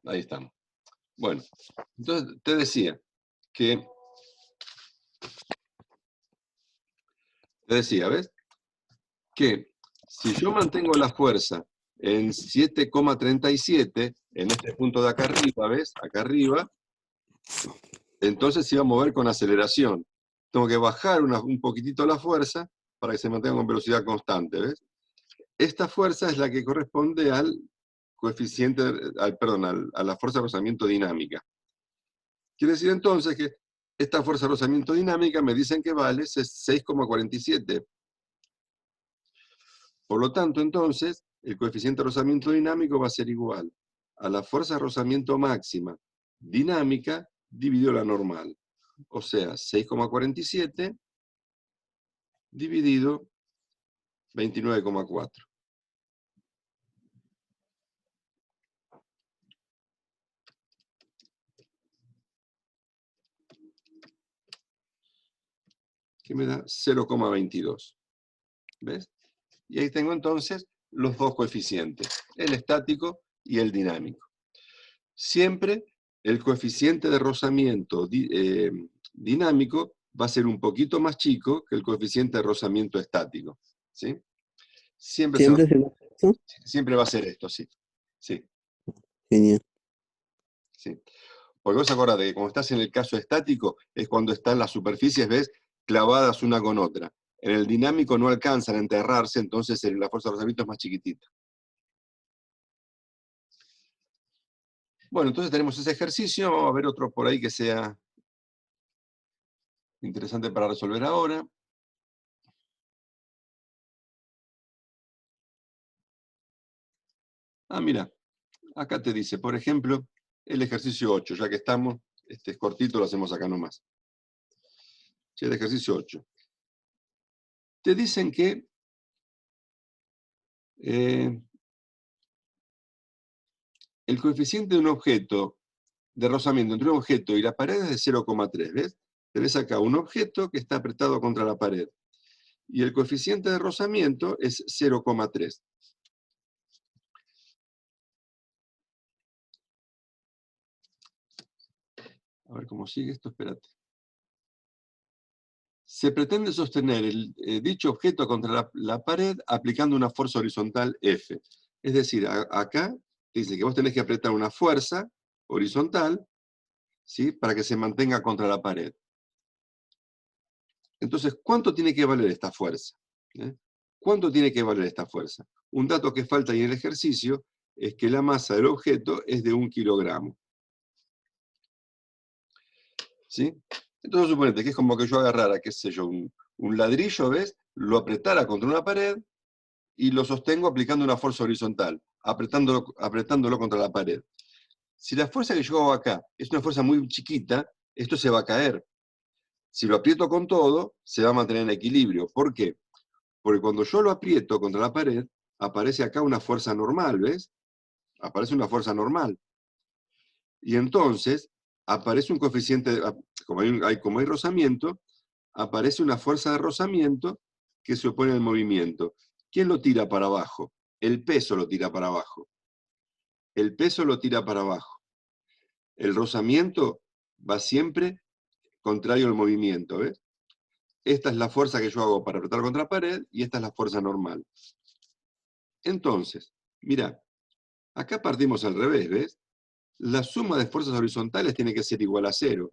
Ahí estamos. Bueno, entonces te decía que, ¿ves? Que si yo mantengo la fuerza en 7,37, en este punto de acá arriba, ¿ves? Acá arriba, entonces se va a mover con aceleración. Tengo que bajar un poquitito la fuerza para que se mantenga con velocidad constante, ¿ves? Esta fuerza es la que corresponde al coeficiente, a la fuerza de rozamiento dinámica. Quiere decir entonces que esta fuerza de rozamiento dinámica me dicen que vale 6,47. Por lo tanto, entonces, el coeficiente de rozamiento dinámico va a ser igual a la fuerza de rozamiento máxima dinámica dividido la normal. O sea, 6,47 dividido 29,4. Que me da 0,22. ¿Ves? Y ahí tengo entonces los dos coeficientes, el estático y el dinámico. Siempre el coeficiente de rozamiento dinámico va a ser un poquito más chico que el coeficiente de rozamiento estático. ¿Sí? Siempre, ¿Siempre se va a hacer eso? siempre va a ser esto, sí. Sí, Genial. sí. Porque vos acordate que cuando estás en el caso estático es cuando están las superficies, ¿ves?, clavadas una con otra. En el dinámico no alcanzan a enterrarse, entonces la fuerza de rozamiento es más chiquitita. Bueno, entonces tenemos ese ejercicio, vamos a ver otro por ahí que sea interesante para resolver ahora. Ah, mira, acá te dice, por ejemplo, el ejercicio 8, ya que estamos, este es cortito, lo hacemos acá nomás. Sí, el ejercicio 8. Te dicen que el coeficiente de un objeto de rozamiento entre un objeto y la pared es de 0,3, ¿ves? Tenés acá un objeto que está apretado contra la pared. Y el coeficiente de rozamiento es 0,3. A ver cómo sigue esto, espérate. Se pretende sostener dicho objeto contra la pared aplicando una fuerza horizontal F. Es decir, acá dice que vos tenés que apretar una fuerza horizontal, ¿sí?, para que se mantenga contra la pared. Entonces, ¿cuánto tiene que valer esta fuerza? ¿Cuánto tiene que valer esta fuerza? Un dato que falta ahí en el ejercicio es que la masa del objeto es de 1 kilogramo. ¿Sí? Entonces, suponete que es como que yo agarrara, qué sé yo, un ladrillo, ¿ves?, lo apretara contra una pared y lo sostengo aplicando una fuerza horizontal, apretándolo contra la pared. Si la fuerza que yo hago acá es una fuerza muy chiquita, esto se va a caer. Si lo aprieto con todo, se va a mantener en equilibrio. ¿Por qué? Porque cuando yo lo aprieto contra la pared, aparece acá una fuerza normal, ¿ves? Aparece una fuerza normal. Y entonces, aparece un coeficiente, como hay rozamiento, aparece una fuerza de rozamiento que se opone al movimiento. ¿Quién lo tira para abajo? El peso lo tira para abajo. El peso lo tira para abajo. El rozamiento va siempre contrario al movimiento, ¿ves? Esta es la fuerza que yo hago para apretar contra la pared y esta es la fuerza normal. Entonces, mira, acá partimos al revés, ¿ves? La suma de fuerzas horizontales tiene que ser igual a 0,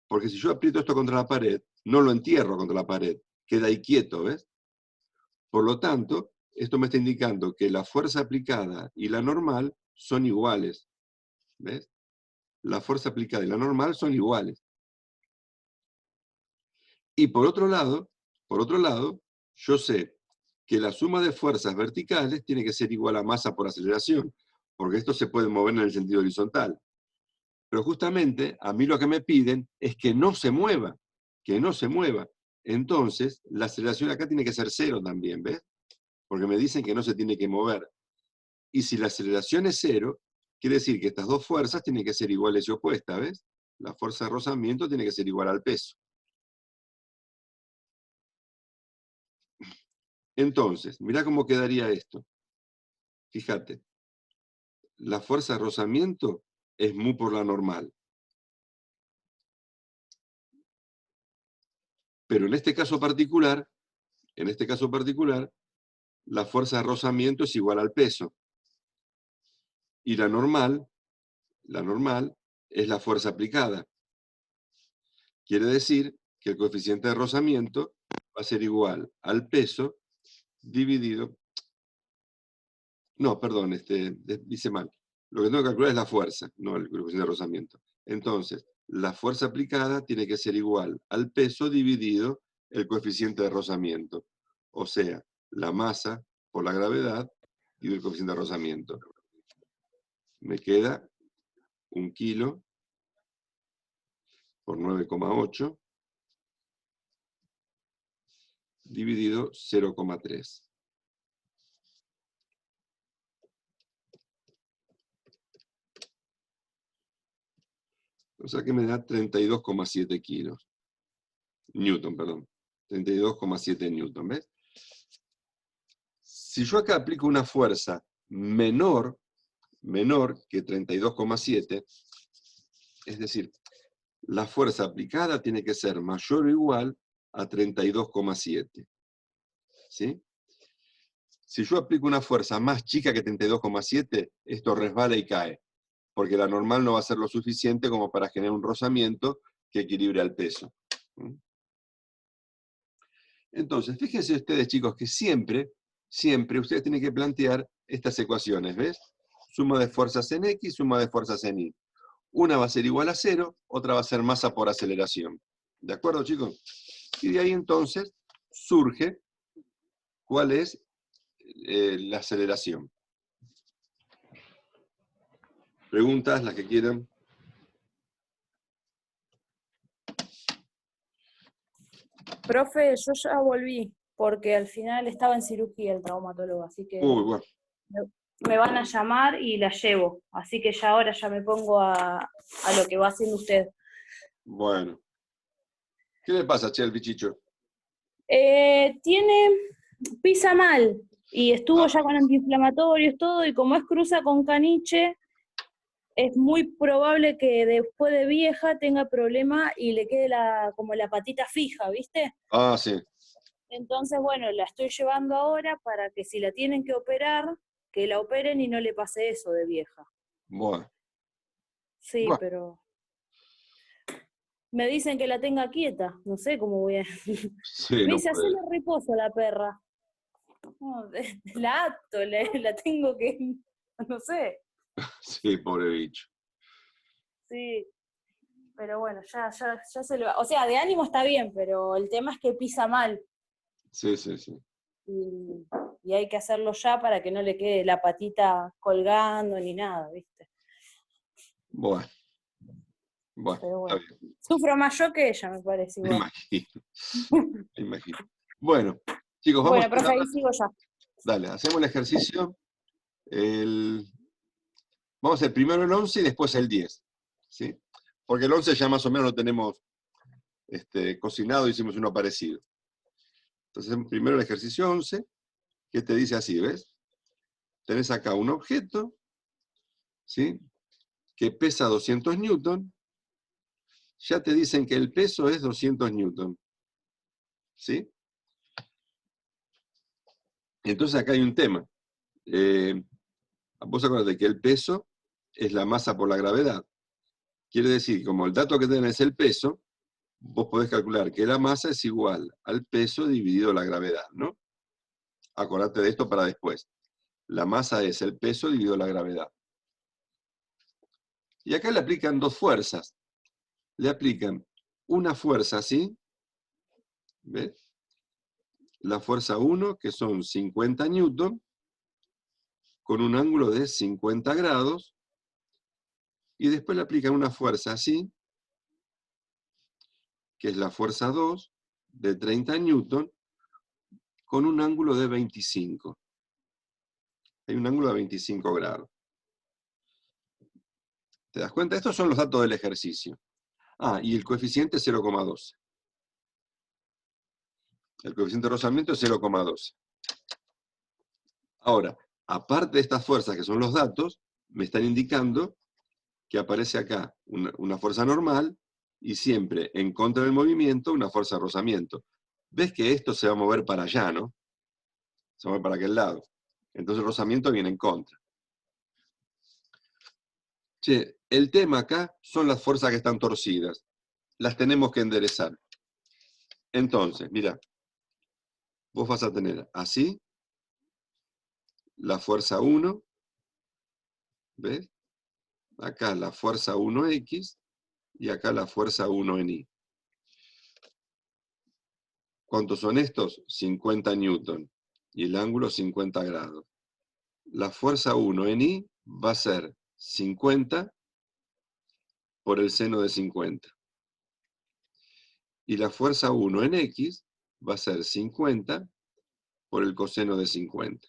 porque si yo aprieto esto contra la pared, no lo entierro contra la pared, queda ahí quieto, ¿ves? Por lo tanto, esto me está indicando que la fuerza aplicada y la normal son iguales, ¿ves? La fuerza aplicada y la normal son iguales. Y por otro lado, yo sé que la suma de fuerzas verticales tiene que ser igual a masa por aceleración, porque esto se puede mover en el sentido horizontal. Pero justamente a mí lo que me piden es que no se mueva, que no se mueva. Entonces, la aceleración acá tiene que ser 0 también, ¿ves? Porque me dicen que no se tiene que mover. Y si la aceleración es 0, quiere decir que estas dos fuerzas tienen que ser iguales y opuestas, ¿ves? La fuerza de rozamiento tiene que ser igual al peso. Entonces, mirá cómo quedaría esto. Fíjate, la fuerza de rozamiento es mu por la normal. Pero en este caso particular, la fuerza de rozamiento es igual al peso. Y la normal es la fuerza aplicada. Quiere decir que el coeficiente de rozamiento va a ser igual al peso dividido... No, perdón, dice mal. Lo que tengo que calcular es la fuerza, no el coeficiente de rozamiento. Entonces, la fuerza aplicada tiene que ser igual al peso dividido el coeficiente de rozamiento. O sea, la masa por la gravedad y el coeficiente de rozamiento. Me queda 1 kilo por 9,8 dividido 0,3. O sea que me da 32,7 kilos. Newton, perdón. 32,7 newton, ¿ves? Si yo acá aplico una fuerza menor que 32,7, es decir, la fuerza aplicada tiene que ser mayor o igual a 32,7. ¿Sí? Si yo aplico una fuerza más chica que 32,7, esto resbala y cae, porque la normal no va a ser lo suficiente como para generar un rozamiento que equilibre al peso. Entonces, fíjense ustedes, chicos, que siempre ustedes tienen que plantear estas ecuaciones, ¿ves? Suma de fuerzas en X, suma de fuerzas en Y. Una va a ser igual a 0, otra va a ser masa por aceleración. ¿De acuerdo, chicos? Y de ahí entonces surge cuál es la aceleración. Preguntas, las que quieran. Profe, yo ya volví, porque al final estaba en cirugía el traumatólogo, así que Bueno. me van a llamar y la llevo. Así que ya ahora ya me pongo a lo que va haciendo usted. Bueno. ¿Qué le pasa, che, al bichicho? Pisa mal, y estuvo ya con antiinflamatorios, todo, y como es cruza con caniche, es muy probable que después de vieja tenga problema y le quede como la patita fija, ¿viste? Ah, sí. Entonces, bueno, la estoy llevando ahora para que si la tienen que operar, que la operen y no le pase eso de vieja. Bueno. Sí, Bueno. pero me dicen que la tenga quieta, no sé cómo voy a... Sí, Me no dice, puede. hacele reposo a la perra. No, la ato, la tengo que... No sé. Sí, pobre bicho. Sí, pero bueno, ya se lo va. O sea, de ánimo está bien, pero el tema es que pisa mal. Sí, sí, sí. Y hay que hacerlo ya para que no le quede la patita colgando ni nada, ¿viste? Bueno. Bueno, Pero bueno. está bien. Sufro más yo que ella, me parece Me igual. imagino. Me imagino. Bueno, chicos, vamos Bueno, profe, ahí sigo ya. Dale, hacemos el ejercicio. Vamos a hacer primero el 11 y después el 10. ¿Sí? Porque el 11 ya más o menos lo tenemos cocinado, hicimos uno parecido. Entonces, primero el ejercicio 11, que te dice así, ¿ves? Tenés acá un objeto, ¿sí? Que pesa 200 newton. Ya te dicen que el peso es 200 newton. ¿Sí? Entonces acá hay un tema. Vos acordate que el peso es la masa por la gravedad. Quiere decir, como el dato que tenés es el peso, vos podés calcular que la masa es igual al peso dividido la gravedad, ¿no? Acordate de esto para después. La masa es el peso dividido la gravedad. Y acá le aplican dos fuerzas. Le aplican una fuerza así, ¿ves? La fuerza 1, que son 50 newton, con un ángulo de 50 grados, y después le aplican una fuerza así, que es la fuerza 2, de 30 newton, con un ángulo de 25. Hay un ángulo de 25 grados. ¿Te das cuenta? Estos son los datos del ejercicio. Ah, y el coeficiente es 0,12. El coeficiente de rozamiento es 0,12. Ahora, aparte de estas fuerzas que son los datos, me están indicando que aparece acá una fuerza normal y siempre en contra del movimiento una fuerza de rozamiento. ¿Ves que esto se va a mover para allá, no? Se va a mover para aquel lado. Entonces el rozamiento viene en contra. Che, el tema acá son las fuerzas que están torcidas. Las tenemos que enderezar. Entonces, mira, vos vas a tener así la fuerza 1, ¿ves? Acá la fuerza 1x y acá la fuerza 1 en I. ¿Cuántos son estos? 50 newton y el ángulo 50 grados. La fuerza 1 en I va a ser 50 por el seno de 50. Y la fuerza 1 en X va a ser 50 por el coseno de 50.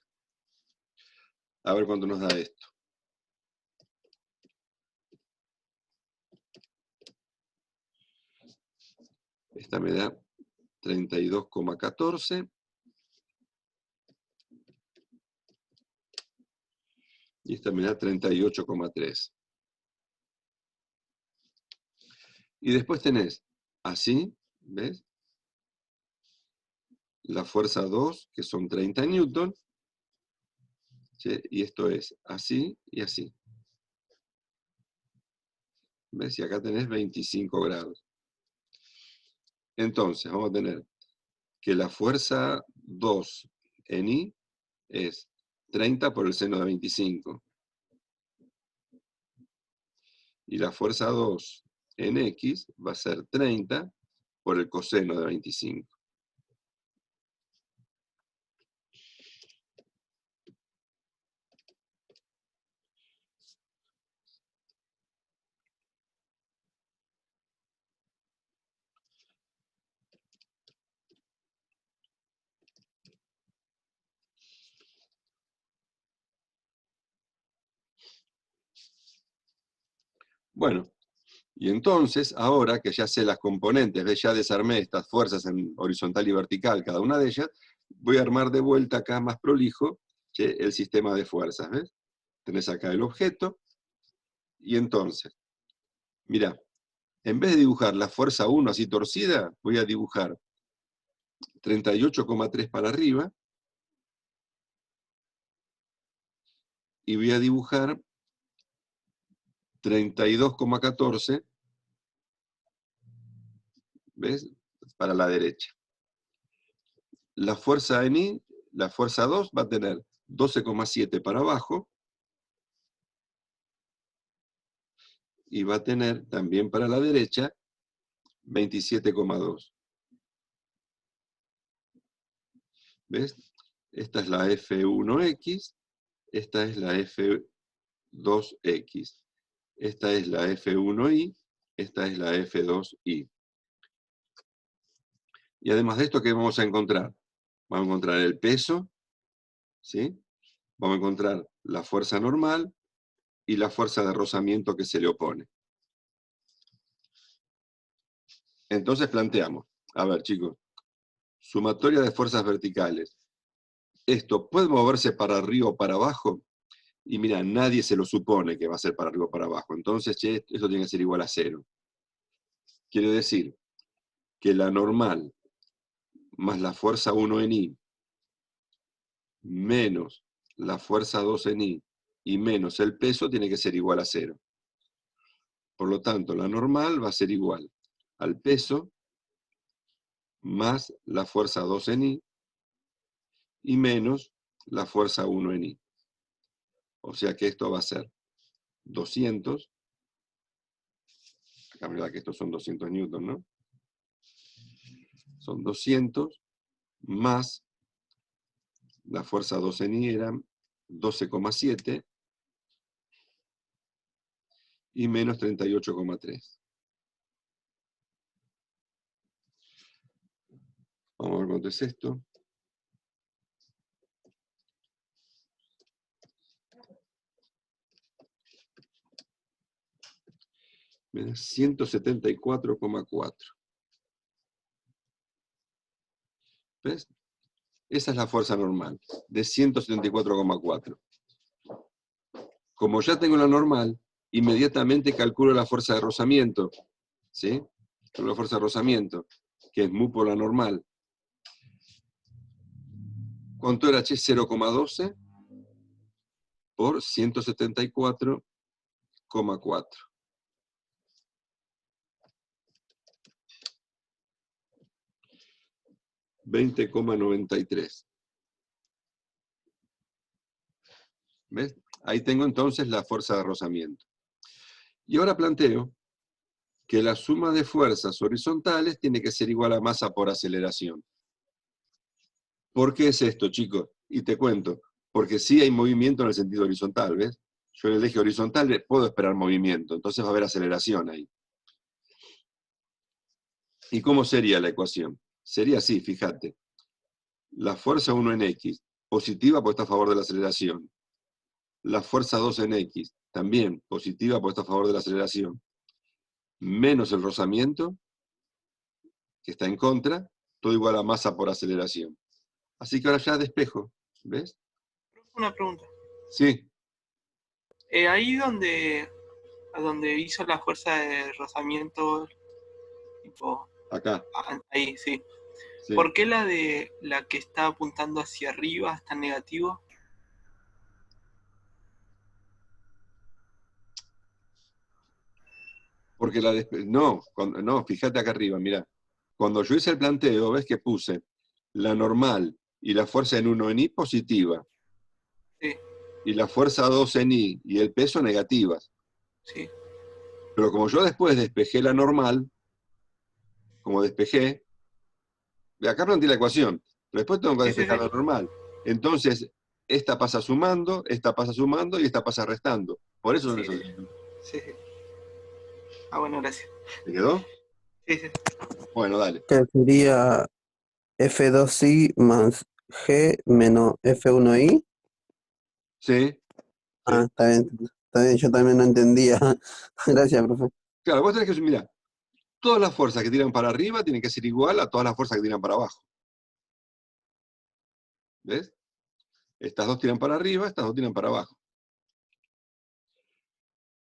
A ver cuánto nos da esto. Esta me da 32,14. Y esta me da 38,3. Y después tenés así, ¿ves? La fuerza 2, que son 30 newton. Y esto es así y así. ¿Ves? Y acá tenés 25 grados. Entonces, vamos a tener que la fuerza 2 en I es 30 por el seno de 25. Y la fuerza 2 en X va a ser 30 por el coseno de 25. Bueno, y entonces, ahora que ya sé las componentes, ¿ves? Ya desarmé estas fuerzas en horizontal y vertical, cada una de ellas, voy a armar de vuelta acá más prolijo, el sistema de fuerzas, ¿ves? Tenés acá el objeto, y entonces, mirá, en vez de dibujar la fuerza 1 así torcida, voy a dibujar 38,3 para arriba, y voy a dibujar 32,14, ¿ves? Para la derecha. La fuerza en I, la fuerza 2 va a tener 12,7 para abajo, y va a tener también para la derecha 27,2. ¿Ves? Esta es la F1X, esta es la F2X, esta es la F1Y, esta es la F2Y. Y además de esto, ¿qué vamos a encontrar? Vamos a encontrar el peso, ¿sí? Vamos a encontrar la fuerza normal y la fuerza de rozamiento que se le opone. Entonces planteamos, a ver chicos, sumatoria de fuerzas verticales. ¿Esto puede moverse para arriba o para abajo? Y mira, nadie se lo supone que va a ser para arriba o para abajo. Entonces, esto tiene que ser igual a 0. Quiere decir que la normal más la fuerza 1 en I menos la fuerza 2 en I y menos el peso tiene que ser igual a 0. Por lo tanto, la normal va a ser igual al peso más la fuerza 2 en I y menos la fuerza 1 en I. O sea que esto va a ser 200, acá me da que estos son 200 newton, ¿no? Son 200 más la fuerza 2 en I era 12,7 y menos 38,3. Vamos a ver cuánto es esto. Me da 174,4. ¿Ves? Esa es la fuerza normal, de 174,4. Como ya tengo la normal, inmediatamente calculo la fuerza de rozamiento, ¿sí? La fuerza de rozamiento, que es mu por la normal. ¿Cuánto era, che? 0,12 por 174,4. $20,93. ¿Ves? Ahí tengo entonces la fuerza de rozamiento. Y ahora planteo que la suma de fuerzas horizontales tiene que ser igual a masa por aceleración. ¿Por qué es esto, chicos? Y te cuento. Porque sí hay movimiento en el sentido horizontal, ¿ves? Yo en el eje horizontal puedo esperar movimiento, entonces va a haber aceleración ahí. ¿Y cómo sería la ecuación? Sería así, fíjate. La fuerza 1 en X, positiva porque está a favor de la aceleración. La fuerza 2 en X, también positiva porque está a favor de la aceleración. Menos el rozamiento, que está en contra, todo igual a masa por aceleración. Así que ahora ya despejo, ¿ves? Una pregunta. Sí, Ahí donde hizo la fuerza de rozamiento, tipo, acá. ahí, sí. Sí. ¿Por qué la que está apuntando hacia arriba está en negativo? Porque no, fíjate acá arriba, mira. Cuando yo hice el planteo, ves que puse la normal y la fuerza en 1 en I positiva. Sí, Y la fuerza 2 en I y el peso negativas. sí. Pero como yo después despejé la normal, como despejé, acá planteé la ecuación, pero después tengo que Sí, sí, despejar sí. la normal. Entonces, esta pasa sumando y esta pasa restando. Por eso son Sí, esos. sí. Ah, bueno, gracias. ¿Te quedó? Sí, sí. Bueno, dale. Que sería F2i más G menos F1i. Sí. Ah, está bien, yo también no entendía. Gracias, profe. Claro, vos tenés que, mira, todas las fuerzas que tiran para arriba tienen que ser igual a todas las fuerzas que tiran para abajo. ¿Ves? Estas dos tiran para arriba, estas dos tiran para abajo.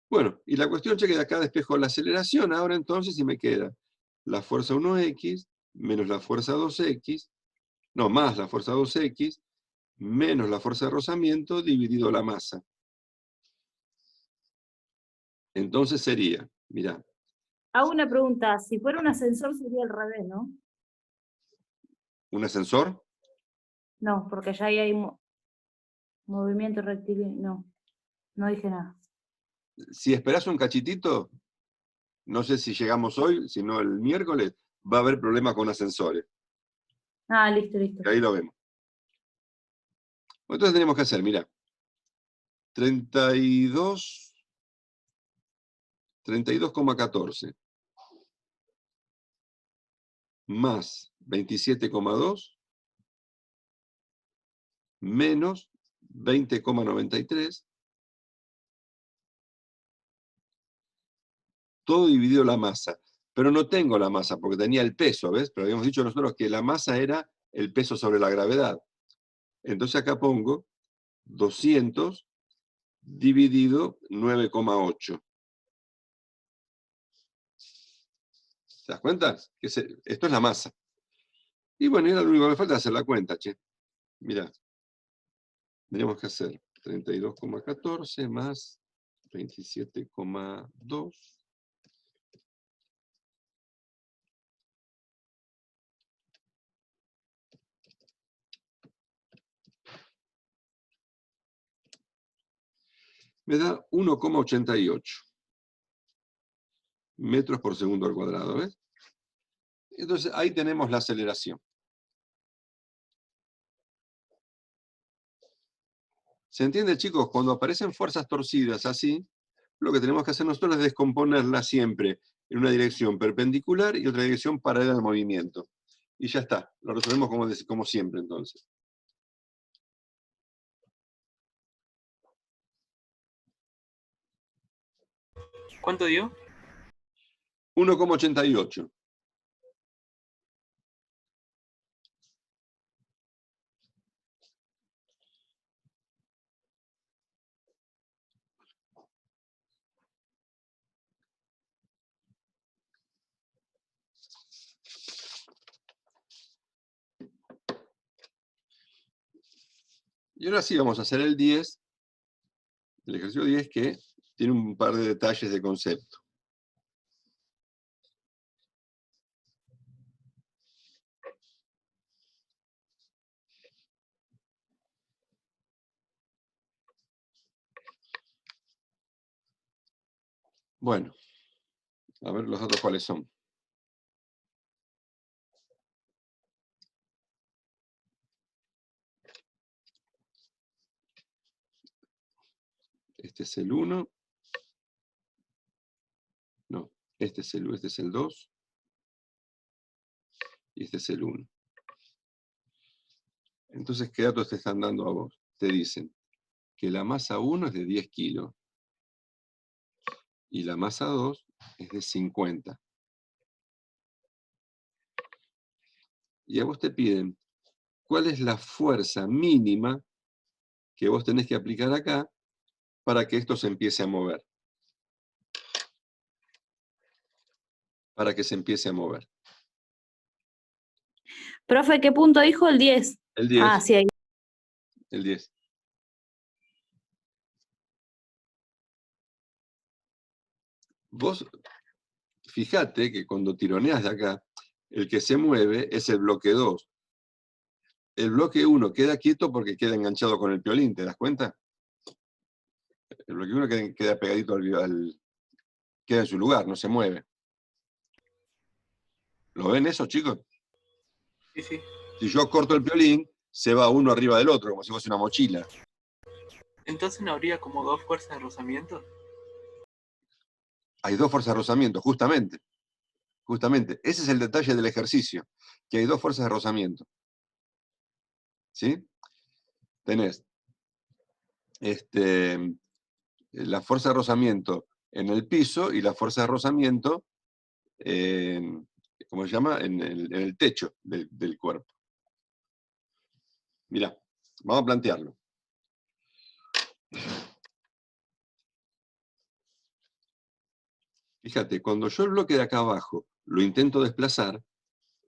Bueno, y la cuestión, che, que de acá despejo la aceleración, ahora entonces si me queda la fuerza 1x menos la fuerza 2x, no, más la fuerza 2x, menos la fuerza de rozamiento dividido la masa. Entonces sería, mirá, Hago una pregunta, si fuera un ascensor sería al revés, ¿no? un ascensor, No, porque ya ahí hay movimiento rectilíneo. No, no dije nada. si esperás un cachitito, no sé si llegamos hoy, si no el miércoles, va a haber problemas con ascensores. Ah, listo, listo. Ahí lo vemos. Entonces tenemos que hacer, mirá, 32,14 más 27,2 menos 20,93, todo dividido la masa. Pero no tengo la masa, porque tenía el peso, ¿ves? Pero habíamos dicho nosotros que la masa era el peso sobre la gravedad. Entonces acá pongo 200 dividido 9,8. ¿Te das cuenta? Esto es la masa. Y bueno, y ahora lo único que me falta es hacer la cuenta, che. Mirá, tendríamos que hacer 32,14 más 27,2. Me da 1,88 metros por segundo al cuadrado, ¿ves? Entonces ahí tenemos la aceleración. ¿Se entiende, chicos? Cuando aparecen fuerzas torcidas así, lo que tenemos que hacer nosotros es descomponerlas siempre en una dirección perpendicular y otra dirección paralela al movimiento. Y ya está, lo resolvemos como siempre entonces. ¿Cuánto dio? 1,88. Y ahora sí vamos a hacer el 10, el ejercicio 10, que tiene un par de detalles de concepto. Bueno, a ver los otros cuáles son. Este es el 1. No, este es el 2. Y este es el 1. Entonces, ¿qué datos te están dando a vos? Te dicen que la masa 1 es de 10 kilos y la masa 2 es de 50. Y a vos te piden cuál es la fuerza mínima que vos tenés que aplicar acá para que esto se empiece a mover. Para que se empiece a mover. Profe, ¿qué punto dijo? El 10. El 10. Ah, sí, ahí. El 10. Vos fíjate que cuando tironeas de acá, el que se mueve es el bloque 2. El bloque 1 queda quieto porque queda enganchado con el piolín, ¿te das cuenta? El bloque 1 queda pegadito queda en su lugar, no se mueve. ¿Lo ven eso, chicos? Sí, sí. Si yo corto el piolín, se va uno arriba del otro, como si fuese una mochila. Entonces no habría como dos fuerzas de rozamiento. Hay dos fuerzas de rozamiento, justamente. Justamente. Ese es el detalle del ejercicio, que hay dos fuerzas de rozamiento. ¿Sí? Tenés la fuerza de rozamiento en el piso y la fuerza de rozamiento ¿cómo se llama? En el techo del cuerpo. Mirá, vamos a plantearlo. Fíjate, cuando yo el bloque de acá abajo lo intento desplazar,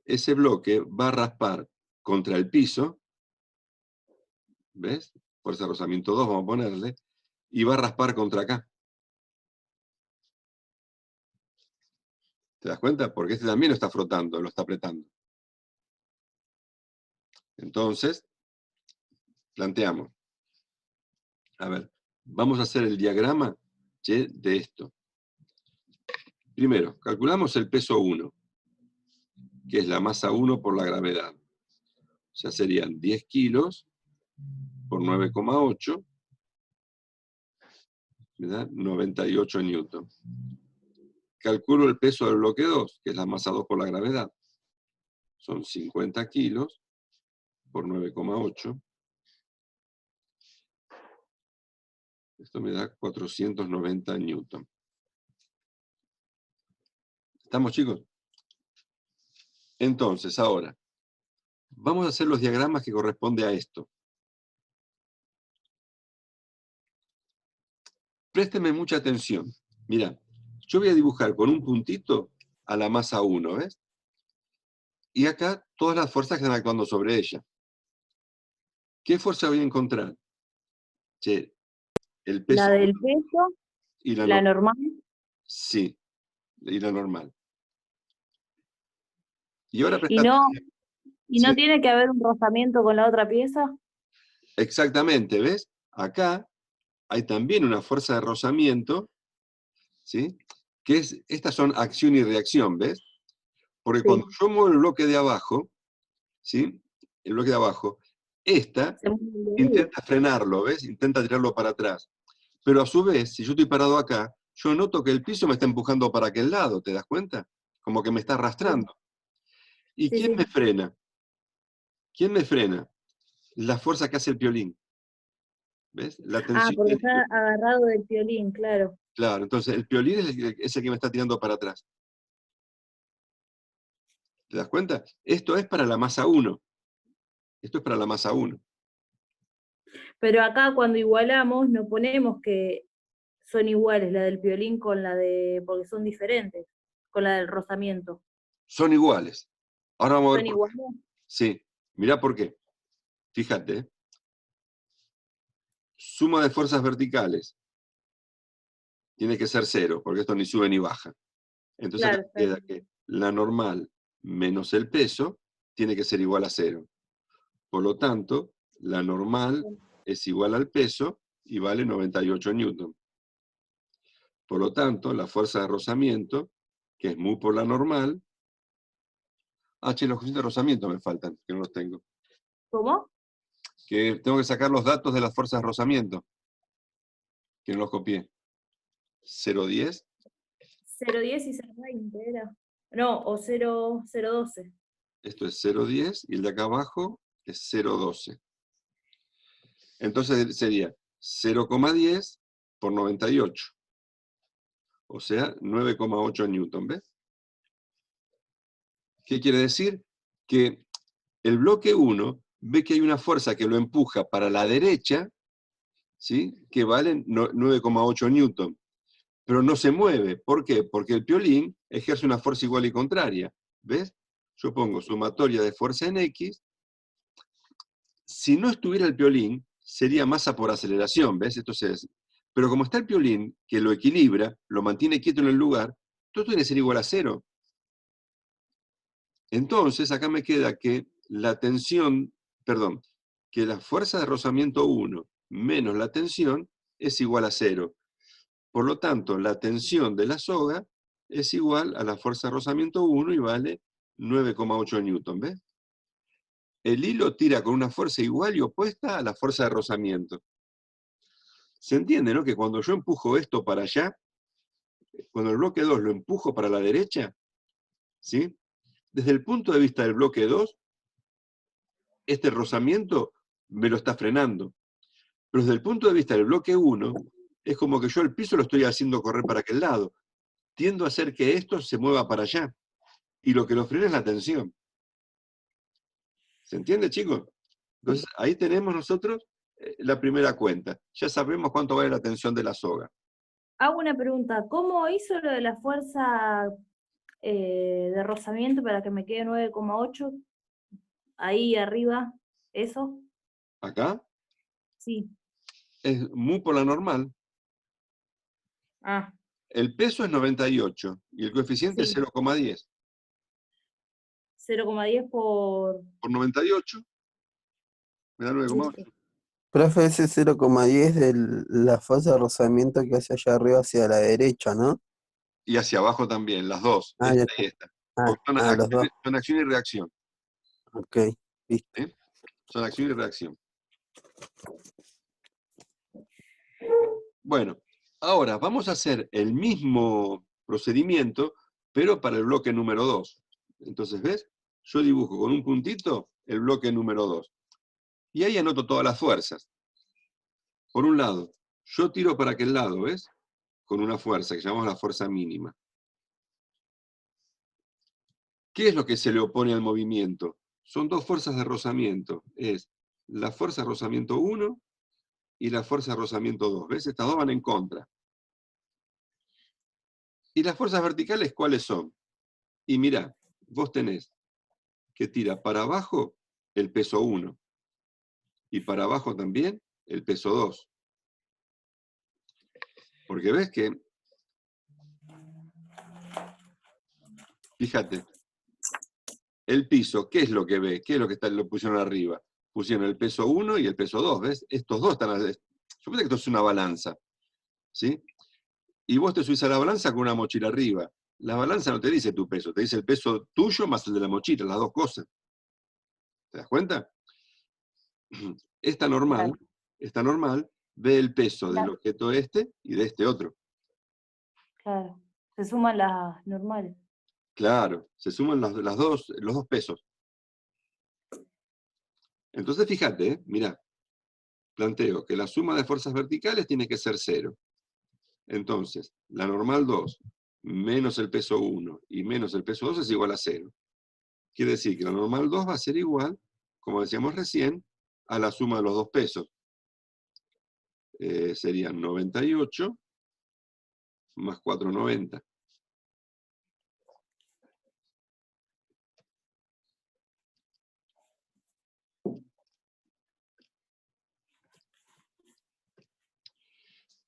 ese bloque va a raspar contra el piso, ¿ves? Fuerza de rozamiento 2 vamos a ponerle, y va a raspar contra acá. ¿Te das cuenta? Porque este también lo está frotando, lo está apretando. Entonces, planteamos. A ver, vamos a hacer el diagrama de esto. Primero, calculamos el peso 1, que es la masa 1 por la gravedad. O sea, serían 10 kilos por 9,8, ¿verdad? 98 newton. Calculo el peso del bloque 2, que es la masa 2 por la gravedad. Son 50 kilos por 9,8. Esto me da 490 newton. ¿Estamos, chicos? Entonces, ahora, vamos a hacer los diagramas que corresponden a esto. Présteme mucha atención. Mira, yo voy a dibujar con un puntito a la masa 1, ¿ves? Y acá todas las fuerzas que están actuando sobre ella. ¿Qué fuerza voy a encontrar? Che, el peso. La del peso, y la normal. Sí, y la normal. Y ahora ¿Y presta no tiene que haber un rozamiento con la otra pieza? Exactamente, ¿ves? Acá hay también una fuerza de rozamiento, ¿sí? Estas son acción y reacción, ¿ves? Porque Sí. cuando yo muevo el bloque de abajo, ¿sí? El bloque de abajo, esta intenta frenarlo, ¿ves? Intenta tirarlo para atrás. Pero a su vez, si yo estoy parado acá, yo noto que el piso me está empujando para aquel lado, ¿te das cuenta? Como que me está arrastrando. ¿Y Sí, quién sí. me frena? ¿Quién me frena? La fuerza que hace el piolín. ¿Ves? La tensión Porque del está agarrado del violín, claro. Claro, entonces el piolín es el que me está tirando para atrás. ¿Te das cuenta? Esto es para la masa 1. Esto es para la masa 1. Pero acá cuando igualamos no ponemos que son iguales la del violín con la de, porque son diferentes, con la del rozamiento. Son iguales. Ahora vamos a ver ¿Son por qué. iguales? Sí, mirá por qué. Fíjate. suma de fuerzas verticales tiene que ser 0, porque esto ni sube ni baja. Entonces acá Claro, queda que la normal menos el peso tiene que ser igual a 0. Por lo tanto, la normal es igual al peso y vale 98 newton. Por lo tanto, la fuerza de rozamiento, que es mu por la normal. Che, los coeficientes de rozamiento me faltan, que no los tengo. ¿Cómo? Que tengo que sacar los datos de las fuerzas de rozamiento, que no los copié. 0,10. 0,10 y 0,20 era. No, o 0,12. Esto es 0,10 y el de acá abajo es 0,12. Entonces sería 0,10 por 98. O sea, 9,8 newton, ¿ves? ¿Qué quiere decir? Que el bloque 1 ve que hay una fuerza que lo empuja para la derecha, ¿sí? Que vale 9,8 newton, pero no se mueve. ¿Por qué? Porque el piolín ejerce una fuerza igual y contraria. ¿Ves? Yo pongo sumatoria de fuerza en X. Si no estuviera el piolín, sería masa por aceleración, ¿ves? Entonces, pero como está el piolín, que lo equilibra, lo mantiene quieto en el lugar, todo tiene que ser igual a 0. Entonces, acá me queda que la tensión, perdón, que la fuerza de rozamiento 1 menos la tensión es igual a 0. Por lo tanto, la tensión de la soga es igual a la fuerza de rozamiento 1 y vale 9,8 newton, ¿ves? El hilo tira con una fuerza igual y opuesta a la fuerza de rozamiento. ¿Se entiende, no? Que cuando yo empujo esto para allá, cuando el bloque 2 lo empujo para la derecha, ¿sí? Desde el punto de vista del bloque 2, este rozamiento me lo está frenando. Pero desde el punto de vista del bloque 1, es como que yo el piso lo estoy haciendo correr para aquel lado. Tiendo a hacer que esto se mueva para allá. Y lo que lo frena es la tensión. ¿Se entiende, chicos? Entonces, ahí tenemos nosotros la primera cuenta. Ya sabemos cuánto vale la tensión de la soga. Hago una pregunta. ¿Cómo hizo lo de la fuerza de rozamiento para que me quede 9,8? Ahí arriba, ¿eso? Acá Sí. es mu por la normal. Ah, El peso es 98 y el coeficiente es sí. 0,10. 0,10 por... Por 98 me da 9,8. Profe, ese 0,10 de la fuerza de rozamiento que hace allá arriba hacia la derecha, ¿no? Y hacia abajo también, las dos, Ah, ya esta está. y esta. Porque Los dos. son acción y reacción. Ok, listo. ¿Sí? Son acción y reacción. Bueno, ahora vamos a hacer el mismo procedimiento, pero para el bloque número 2. Entonces, ¿ves? Yo dibujo con un puntito el bloque número 2. Y ahí anoto todas las fuerzas. Por un lado, yo tiro para aquel lado, ¿ves? Con una fuerza que llamamos la fuerza mínima. ¿Qué es lo que se le opone al movimiento? Son dos fuerzas de rozamiento. Es la fuerza de rozamiento 1 y la fuerza de rozamiento 2. ¿Ves? Estas dos van en contra. ¿Y las fuerzas verticales cuáles son? Y mirá, vos tenés que tira para abajo el peso 1 y para abajo también el peso 2. Porque ves que, fíjate, el piso, ¿qué es lo que ve? ¿Qué es lo que lo pusieron arriba? Pusieron el peso 1 y el peso 2, ¿ves? Estos dos están... Suponete que esto es una balanza, ¿sí? Y vos te subís a la balanza con una mochila arriba. La balanza no te dice tu peso, te dice el peso tuyo más el de la mochila, las dos cosas. ¿Te das cuenta? Esta normal, Claro. esta normal ve el peso del La- objeto este y de este otro. claro. Se suman las normales. Claro, se suman los dos pesos. Entonces fíjate, mirá, planteo que la suma de fuerzas verticales tiene que ser 0. Entonces, la normal 2 menos el peso 1 y menos el peso 2 es igual a 0. Quiere decir que la normal 2 va a ser igual, como decíamos recién, a la suma de los dos pesos. Serían 98 más 490.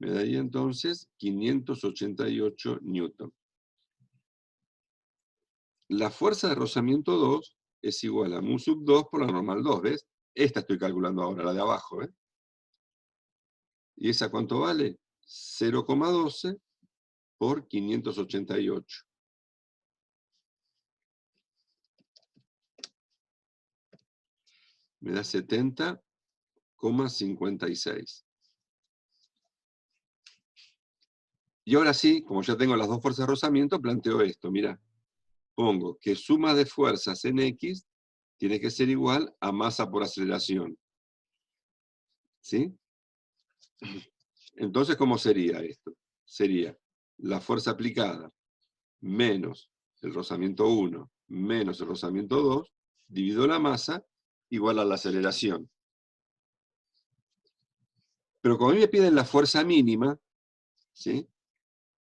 Me daría entonces 588 newton. La fuerza de rozamiento 2 es igual a mu sub 2 por la normal 2, ¿ves? Esta estoy calculando ahora, la de abajo, ¿ves? ¿Y esa cuánto vale? 0,12 por 588. Me da 70,56. Y ahora sí, como ya tengo las dos fuerzas de rozamiento, planteo esto, mira. Pongo que suma de fuerzas en X tiene que ser igual a masa por aceleración. ¿Sí? Entonces, ¿cómo sería esto? Sería la fuerza aplicada menos el rozamiento 1 menos el rozamiento 2, dividido la masa, igual a la aceleración. Pero como a mí me piden la fuerza mínima, ¿sí?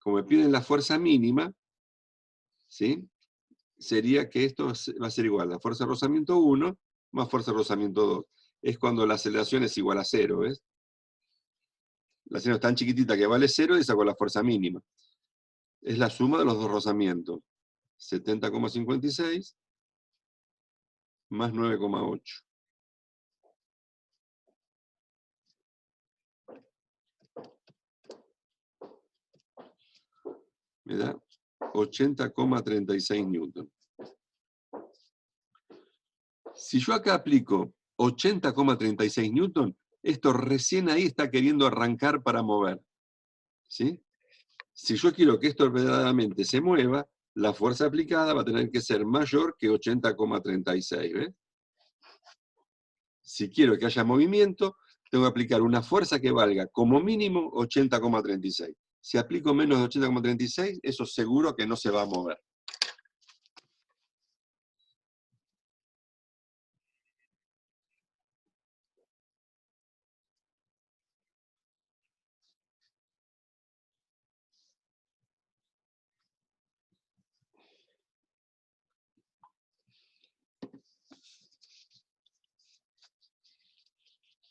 Como me piden la fuerza mínima, ¿sí? Sería que esto va a ser igual a la fuerza de rozamiento 1 más fuerza de rozamiento 2. Es cuando la aceleración es igual a 0, ¿ves? La aceleración es tan chiquitita que vale 0 y saco la fuerza mínima. Es la suma de los dos rozamientos. 70,56 más 9,8. Me da 80,36 newton. Si yo acá aplico 80,36 newton, esto recién ahí está queriendo arrancar para mover. ¿Sí? Si yo quiero que esto verdaderamente se mueva, la fuerza aplicada va a tener que ser mayor que 80,36. ¿Ves? Si quiero que haya movimiento, tengo que aplicar una fuerza que valga como mínimo 80,36. Si aplico menos de 80,36, eso seguro que no se va a mover.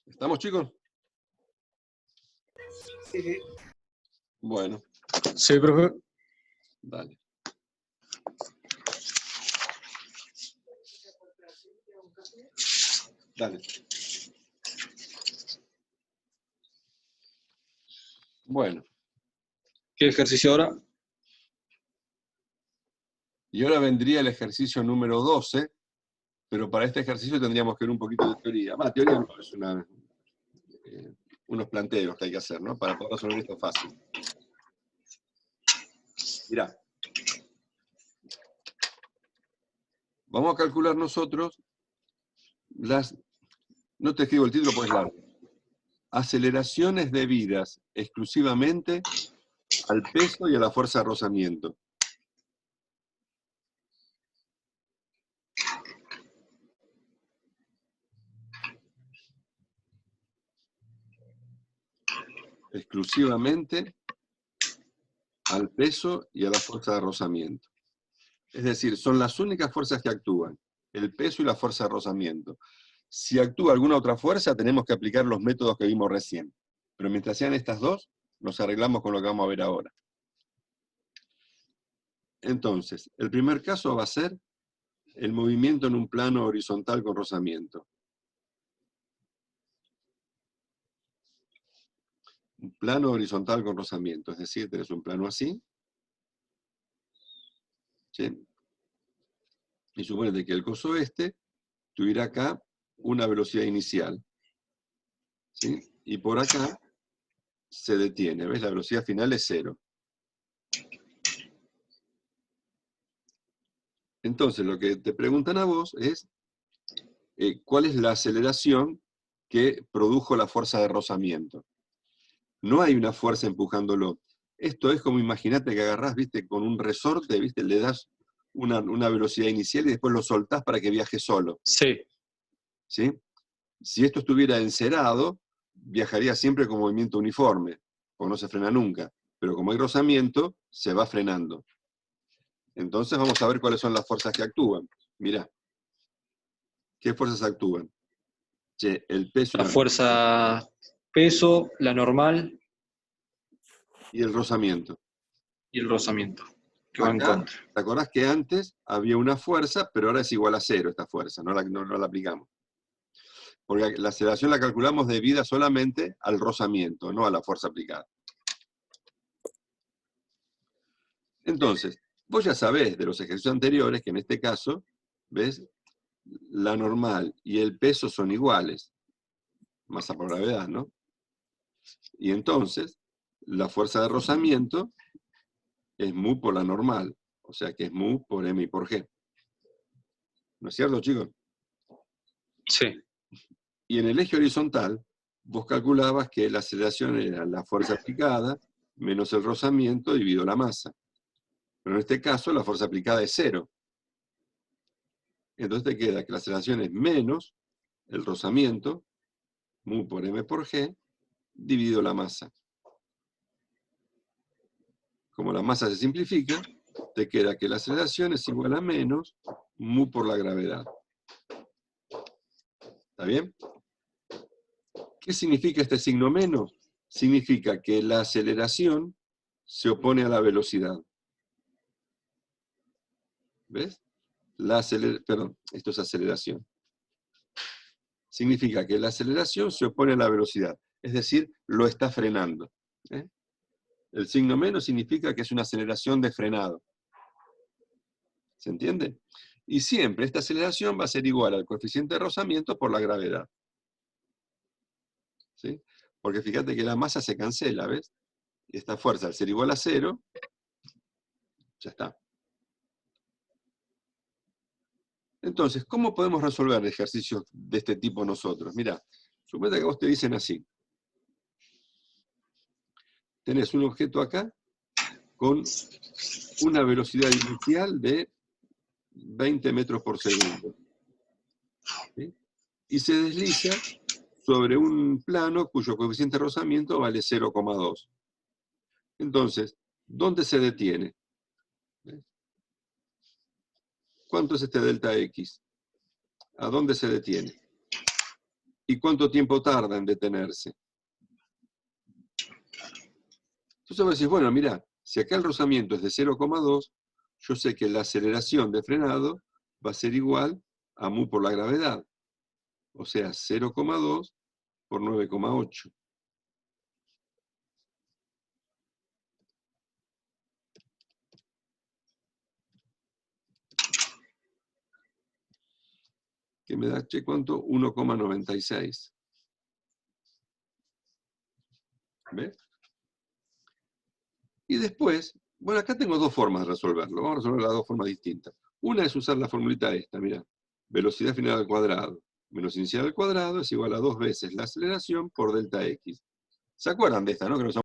¿Estamos, chicos? Sí. Bueno, Sí, profe. dale. Dale. Bueno, ¿Qué ejercicio ahora? y ahora vendría el ejercicio número 12, pero para este ejercicio tendríamos que ver un poquito de teoría. Más teoría no, es unos planteos que hay que hacer, ¿no? Para poder resolver esto fácil. Mirá. Vamos a calcular nosotros las... No te escribo el título porque es largo. Aceleraciones debidas exclusivamente al peso y a la fuerza de rozamiento. Exclusivamente al peso y a la fuerza de rozamiento. Es decir, son las únicas fuerzas que actúan, el peso y la fuerza de rozamiento. Si actúa alguna otra fuerza, tenemos que aplicar los métodos que vimos recién. Pero mientras sean estas dos, nos arreglamos con lo que vamos a ver ahora. Entonces, el primer caso va a ser el movimiento en un plano horizontal con rozamiento. Un plano horizontal con rozamiento, es decir, tenés un plano así, ¿sí? Y suponete que el coso este tuviera acá una velocidad inicial, ¿sí? Y por acá se detiene, ¿ves? La velocidad final es 0. Entonces, lo que te preguntan a vos es ¿cuál es la aceleración que produjo la fuerza de rozamiento? No hay una fuerza empujándolo. Esto es como, imagínate que agarrás, ¿viste? Con un resorte, ¿viste? Le das una velocidad inicial y después lo soltás para que viaje solo. Sí. ¿Sí? Si esto estuviera encerado, viajaría siempre con movimiento uniforme, porque no se frena nunca. Pero como hay rozamiento, se va frenando. Entonces vamos a ver cuáles son las fuerzas que actúan. Mirá. ¿Qué fuerzas actúan? Che, el peso y La fuerza peso, la normal. y el rozamiento. Y el rozamiento, que va en Acá, contra. ¿te acordás que antes había una fuerza, pero ahora es igual a 0 esta fuerza, no la aplicamos? Porque la aceleración la calculamos debida solamente al rozamiento, no a la fuerza aplicada. Entonces, vos ya sabés de los ejercicios anteriores que en este caso, ¿ves? La normal y el peso son iguales, masa por gravedad, ¿no? Y entonces, la fuerza de rozamiento es mu por la normal, o sea que es mu por m y por g. ¿No es cierto, chicos? Sí, Y en el eje horizontal, vos calculabas que la aceleración era la fuerza aplicada menos el rozamiento dividido la masa. Pero en este caso, la fuerza aplicada es 0. Entonces te queda que la aceleración es menos el rozamiento, mu por m por g, dividido la masa. Como la masa se simplifica, te queda que la aceleración es igual a menos mu por la gravedad. ¿Está bien? ¿Qué significa este signo menos? Significa que la aceleración se opone a la velocidad. ¿Ves? Perdón, esto es aceleración. Significa que la aceleración se opone a la velocidad, es decir, lo está frenando. ¿Eh? El signo menos significa que es una aceleración de frenado. ¿Se entiende? Y siempre esta aceleración va a ser igual al coeficiente de rozamiento por la gravedad. ¿Sí? Porque fíjate que la masa se cancela, ¿ves? Y esta fuerza, al ser igual a 0, ya está. Entonces, ¿cómo podemos resolver ejercicios de este tipo nosotros? Mirá, suponete que vos te dicen así. Tenés un objeto acá con una velocidad inicial de 20 metros por segundo. ¿Sí? Y se desliza sobre un plano cuyo coeficiente de rozamiento vale 0,2. Entonces, ¿dónde se detiene? ¿Ves? ¿Cuánto es este delta X? ¿A dónde se detiene? ¿Y cuánto tiempo tarda en detenerse? Entonces vos decís, bueno, mira, si acá el rozamiento es de 0,2, yo sé que la aceleración de frenado va a ser igual a mu por la gravedad. O sea, 0,2 por 9,8. Que me da, che, ¿cuánto? 1,96. ¿Ves? Y después, bueno, acá tengo dos formas de resolverlo. Vamos a resolverlo de las dos formas distintas. Una es usar la formulita esta, mira. Velocidad final al cuadrado menos inicial al cuadrado es igual a 2 veces la aceleración por delta X. ¿Se acuerdan de esta, no? Que nos